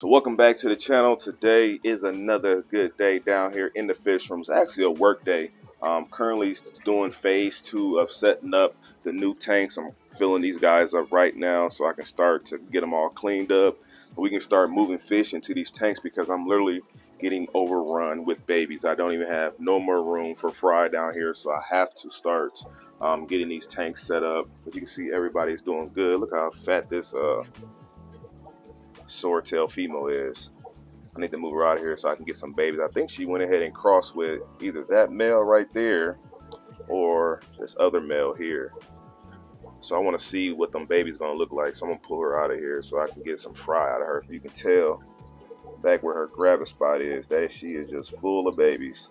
So welcome back to the channel. Today is another good day down here in the fish room. It's actually a work day. I'm currently doing phase 2 of setting up the new tanks. I'm filling these guys up right now so I can start to get them all cleaned up. We can start moving fish into these tanks because I'm literally getting overrun with babies. I don't even have no more room for fry down here, so I have to start getting these tanks set up. As you can see, everybody's doing good. Look how fat this swordtail female is. I need to move her out of here so I can get some babies. I think she went ahead and crossed with either that male right there or this other male here. So I want to see what them babies gonna look like. So I'm gonna pull her out of here so I can get some fry out of her. You can tell back where her grabbing spot is that she is just full of babies.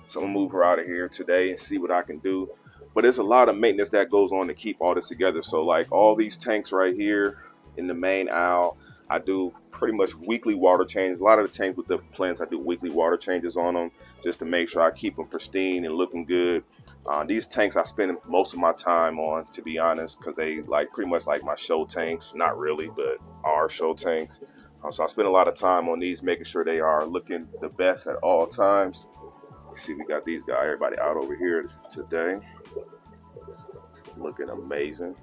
So I'm gonna move her out of here today and see what I can do. But there's a lot of maintenance that goes on to keep all this together. So like all these tanks right here in the main aisle, I do pretty much weekly water changes. A lot of the tanks with different plants, I do weekly water changes on them just to make sure I keep them pristine and looking good. These tanks I spend most of my time on, to be honest, because they like pretty much like my show tanks. Not really, but are show tanks. So I spend a lot of time on these, making sure they are looking the best at all times. You see, we got these guys, everybody out over here today, looking amazing.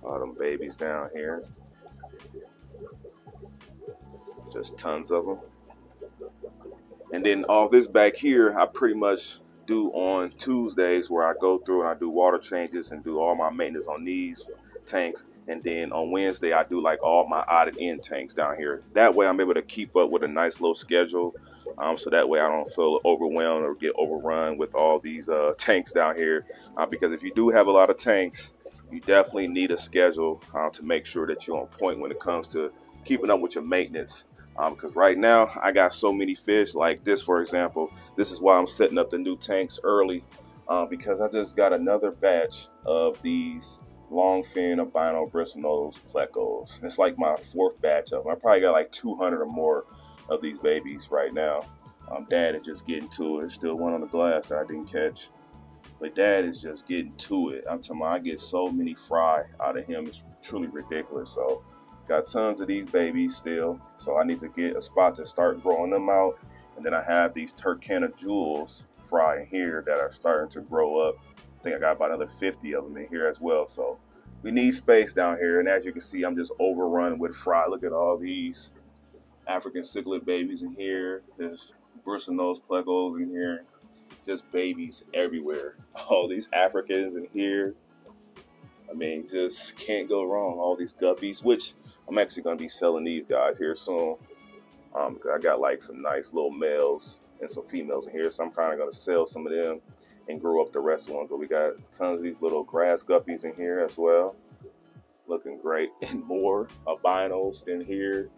All them babies down here. Just tons of them. And then all this back here, I pretty much do on Tuesdays, where I go through and I do water changes and do all my maintenance on these tanks. And then on Wednesday, I do like all my odd and end tanks down here. That way I'm able to keep up with a nice little schedule. So that way I don't feel overwhelmed or get overrun with all these tanks down here. Because if you do have a lot of tanks, you definitely need a schedule to make sure that you're on point when it comes to keeping up with your maintenance. Because right now I got so many fish. Like this, for example, this is why I'm setting up the new tanks early, because I just got another batch of these longfin albino bristlenose plecos. It's like my 4th batch of them. I probably got like 200 or more of these babies right now. Dad is just getting to it. There's still one on the glass that I didn't catch, but Dad is just getting to it. I'm telling you, I get so many fry out of him. It's truly ridiculous. So got tons of these babies still, so I need to get a spot to start growing them out. And then I have these Turkana jewels fry in here that are starting to grow up. I think I got about another 50 of them in here as well. So we need space down here, and as you can see, I'm just overrun with fry. Look at all these African cichlid babies in here. There's bristlenose plecos in here. Just babies everywhere. All these Africans in here. I mean, just can't go wrong. All these guppies, which I'm actually going to be selling these guys here soon. I got like some nice little males and some females in here, so I'm kind of going to sell some of them and grow up the rest of them. But we got tons of these little grass guppies in here as well, looking great. And more albinos in here.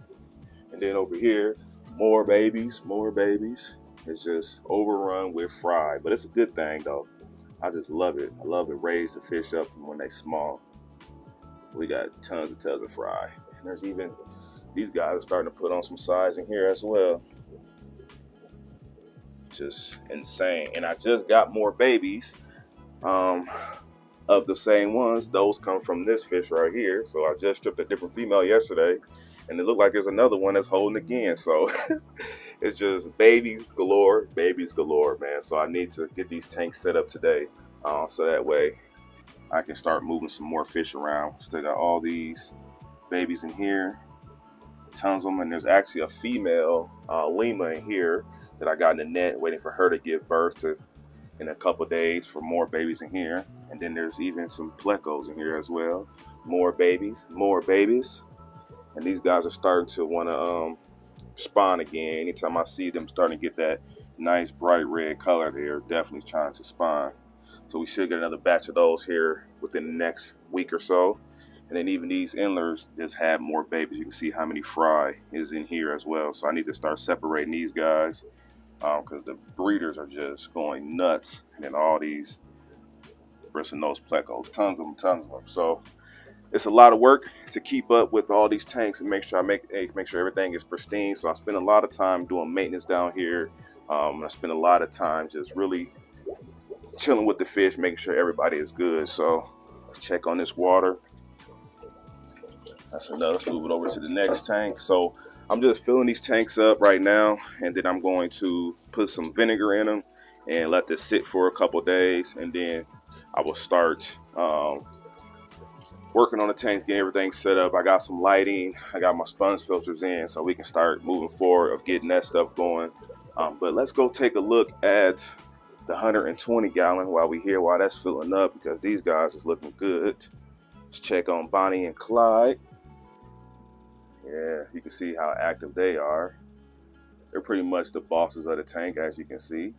And then over here, more babies, more babies. It's just overrun with fry, but it's a good thing though. I just love it. I love to raise the fish up when they small. We got tons of tons of fry. And there's even, these guys are starting to put on some size in here as well. Just insane. And I just got more babies of the same ones. Those come from this fish right here. So I just stripped a different female yesterday, and it looked like there's another one that's holding again. So it's just babies galore, man. So I need to get these tanks set up today, so that way I can start moving some more fish around. Still got all these babies in here, tons of them, and there's actually a female Lima in here that I got in the net, waiting for her to give birth to in a couple days for more babies in here. And then there's even some plecos in here as well. More babies, more babies. And these guys are starting to want to spawn again. Anytime I see them starting to get that nice bright red color, they're definitely trying to spawn. So we should get another batch of those here within the next week or so. And then even these endlers just have more babies. You can see how many fry is in here as well. So I need to start separating these guys, because the breeders are just going nuts. And then all these bristlenose plecos, tons of them, tons of them. So it's a lot of work to keep up with all these tanks and make sure I make sure everything is pristine. So I spend a lot of time doing maintenance down here. I spend a lot of time just really chilling with the fish, making sure everybody is good. So let's check on this water. That's enough. Let's move it over to the next tank. So I'm just filling these tanks up right now, and then I'm going to put some vinegar in them and let this sit for a couple days, and then I will start working on the tanks, getting everything set up. I got some lighting, I got my sponge filters in, so we can start moving forward of getting that stuff going. But let's go take a look at the 120 gallon while we here, while that's filling up, because these guys is looking good. Let's check on Bonnie and Clyde. Yeah, you can see how active they are. They're pretty much the bosses of the tank, as you can see.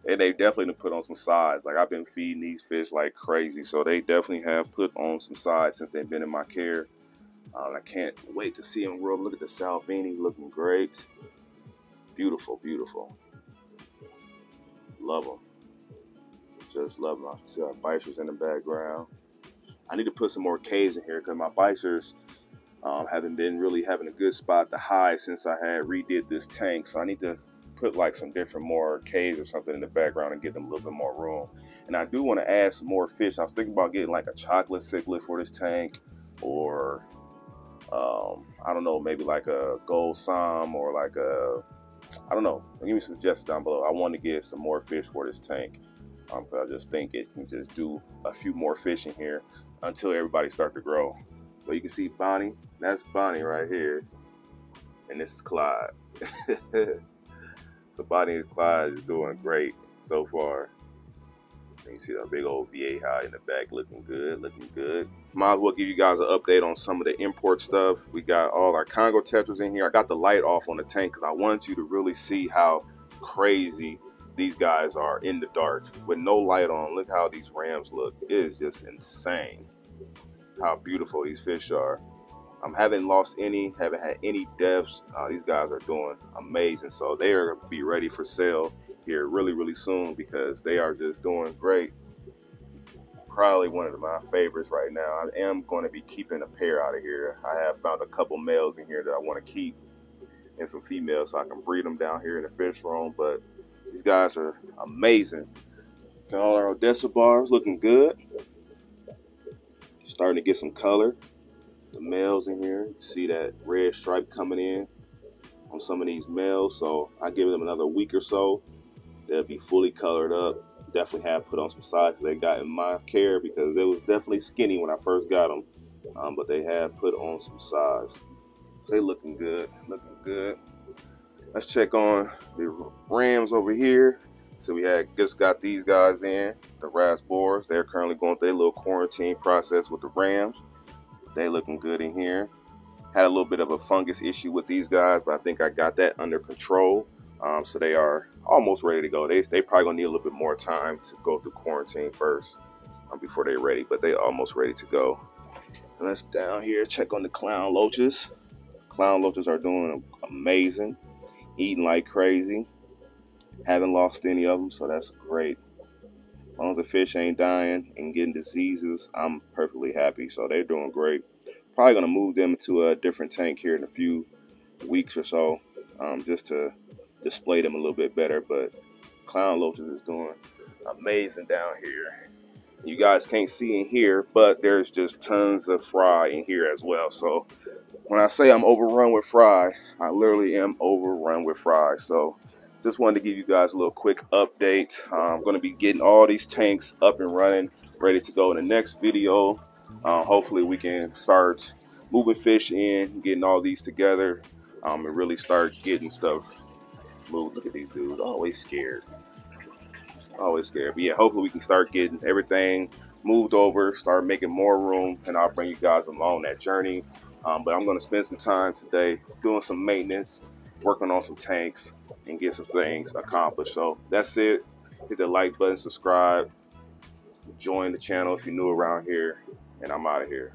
And they definitely put on some size. Like, I've been feeding these fish like crazy, so they definitely have put on some size since they've been in my care. I can't wait to see them grow. Look at the Salvini looking great. Beautiful, beautiful. Love them. Just love them. I see our bicers in the background. I need to put some more caves in here because my bicers haven't been really having a good spot to hide since I had redid this tank. So I need to put like some different more caves or something in the background and give them a little bit more room. And I do want to add some more fish. I was thinking about getting like a chocolate cichlid for this tank, or I don't know, maybe like a gold som, or like a, I don't know. Give me some suggestions down below. I want to get some more fish for this tank. I just think it can just do a few more fish in here until everybody start to grow. So you can see Bonnie. That's Bonnie right here, and this is Clyde. So Bonnie and Clyde is doing great so far. And you see that big old Vieja in the back looking good, looking good. Might as well give you guys an update on some of the import stuff. We got all our Congo tetras in here. I got the light off on the tank because I wanted you to really see how crazy these guys are in the dark with no light on. Look how these rams look. It is just insane how beautiful these fish are. Haven't lost any, haven't had any deaths. These guys are doing amazing. So they are going to be ready for sale here really, really soon because they are just doing great. Probably one of my favorites right now. I am going to be keeping a pair out of here. I have found a couple males in here that I want to keep and some females so I can breed them down here in the fish room. But these guys are amazing. Got all our Odessa bars looking good. Starting to get some color. The males in here, you see that red stripe coming in on some of these males, so I give them another week or so, they'll be fully colored up. Definitely have put on some size they got in my care because they was definitely skinny when I first got them, but they have put on some size. So they looking good, looking good. Let's check on the rams over here. So we had just got these guys in, the rasbors. They're currently going through their little quarantine process with the rams. They looking good in here. Had a little bit of a fungus issue with these guys, but I think I got that under control. So they are almost ready to go. They probably gonna need a little bit more time to go through quarantine first before they're ready, but they almost ready to go. And let's down here check on the clown loaches. Clown loaches are doing amazing, eating like crazy. Haven't lost any of them, so that's great. As long as the fish ain't dying and getting diseases, I'm perfectly happy. So they're doing great. Probably gonna move them to a different tank here in a few weeks or so, just to display them a little bit better. But clown loaches is doing amazing down here. You guys can't see in here, but there's just tons of fry in here as well. So when I say I'm overrun with fry, I literally am overrun with fry. So just wanted to give you guys a little quick update. I'm going to be getting all these tanks up and running, ready to go in the next video. Hopefully we can start moving fish in, getting all these together, and really start getting stuff moved. Look at these dudes, always scared. Always scared. But yeah, hopefully we can start getting everything moved over, start making more room, and I'll bring you guys along that journey. But I'm going to spend some time today doing some maintenance, working on some tanks, and get some things accomplished. So that's it. Hit the like button, subscribe, join the channel if you're new around here, and I'm out of here.